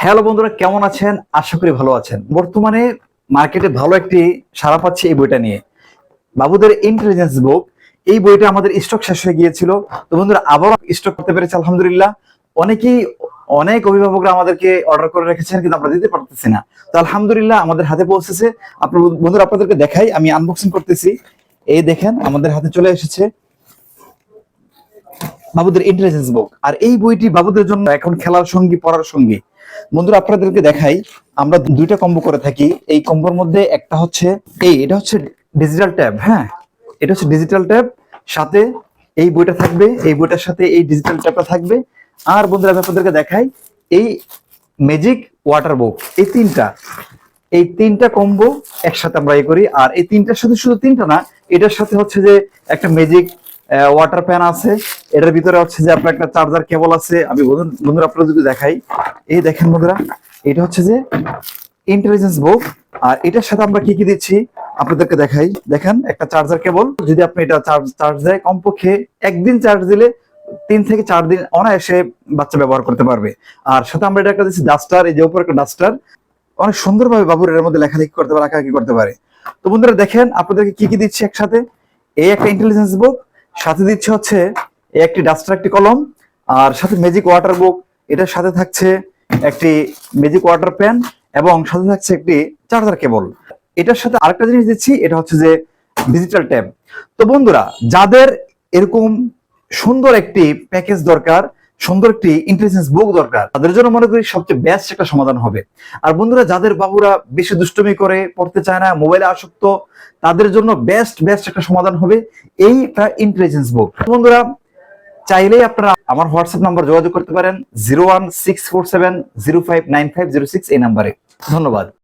Hello বন্ধুরা, কেমন আছেন? আশা করি ভালো আছেন। বর্তমানে মার্কেটে ভালো একটি সাড়া পাচ্ছে এই বইটা নিয়ে, বাবুদের ইন্টেলিজেন্স বুক। এই বইটা আমাদের স্টক শেষ হয়ে গিয়েছিল, তো বন্ধুরা আবারও স্টক করতে পেরেছি আলহামদুলিল্লাহ। অনেকেই অনেক অভিভাবকরা আমাদেরকে অর্ডার করে রেখেছেন, কিন্তু আমরা দিতে পারতেছি না। তো আলহামদুলিল্লাহ আমাদের হাতে পৌঁছেছে। আপনার বন্ধুরা, আপনাদেরকে দেখাই, আমি আনবক্সিং করতেছি। এই দেখেন, আমাদের হাতে চলে এসেছে বাবুদের ইন্টেলিজেন্স বুক। আর এই বইটি বাবুদের জন্য এখন খেলার সঙ্গী, পড়ার সঙ্গী। বন্ধুরা আপনাদেরকে দেখাই, আমরা দুইটা কম্বো করে থাকি। এই কম্বোর মধ্যে একটা হচ্ছে এটা হচ্ছে ডিজিটাল ট্যাব। হ্যাঁ, এটা হচ্ছে ডিজিটাল ট্যাব, সাথে এই বইটা থাকবে, এই বইটার সাথে এই ডিজিটাল ট্যাবটা থাকবে। আর বন্ধুরা আমি আপনাদেরকে দেখাই এই ম্যাজিক ওয়াটার বুক। এই তিনটা কম্বো একসাথে আমরা করি। আর এই তিনটার সাথে শুধু তিনটা না, এটার সাথে হচ্ছে যে একটা ম্যাজিক ওয়াটার প্যান আছে। এটার ভিতরে হচ্ছে যে আপনার একটা চার্জার কেবল আছে। আমি বন্ধুরা আপনারা যদি দেখাই, এই দেখেন বন্ধুরা, এটা হচ্ছে যে ইন্টেলিজেন্স বুক। আর এটার সাথে আমরা কি কি দিচ্ছি আপনাদেরকে দেখাই। দেখেন, একটা চার্জার কেবল। যদি আপনি এটা চার্জ দেয়, কমপক্ষে একদিন চার্জ দিলে 3 থেকে 4 দিন অনায়াসে বাচ্চা ব্যবহার করতে পারবে। আর সাথে আমরা এটা একটা দিচ্ছি ডাস্টার। এই যে উপরে একটা ডাস্টার, অনেক সুন্দরভাবে বাবুর এর মধ্যে লেখালেখি করতে পারে, আঁকাআঁকি করতে পারে। তো বন্ধুরা দেখেন, আপনাদেরকে কি কি দিচ্ছি একসাথে। এই একটা ইন্টেলিজেন্স বুক, সাথে দিচ্ছে হচ্ছে এই একটি ডাস্টার, একটি কলম, আর সাথে ম্যাজিক ওয়াটার বুক। এটার সাথে থাকছে একটি ম্যাজিক ওয়াটার প্যান, এবং সাথে থাকছে একটি চার্জার কেবল। এটার সাথে আরেকটা জিনিস দিচ্ছি, এটা হচ্ছে যে ডিজিটাল ট্যাব। তো বন্ধুরা, যাদের এরকম সুন্দর একটি প্যাকেজ দরকার, সুন্দর একটি ইন্টেলিজেন্স বুক দরকার, তাদের জন্য মনে করি সবচেয়ে বেস্ট একটা সমাধান হবে। আর বন্ধুরা, যাদের বাবুরা বেশি দুষ্টুমি করে, পড়তে চায় না, মোবাইলে আসক্ত, তাদের জন্য বেস্ট একটা সমাধান হবে এই একটা ইন্টেলিজেন্স বুক। বন্ধুরা, চাইলেই আপনারা আমার হোয়াটসঅ্যাপ নাম্বার যোগাযোগ করতে পারেন, 01647059506 এই নাম্বারে। ধন্যবাদ।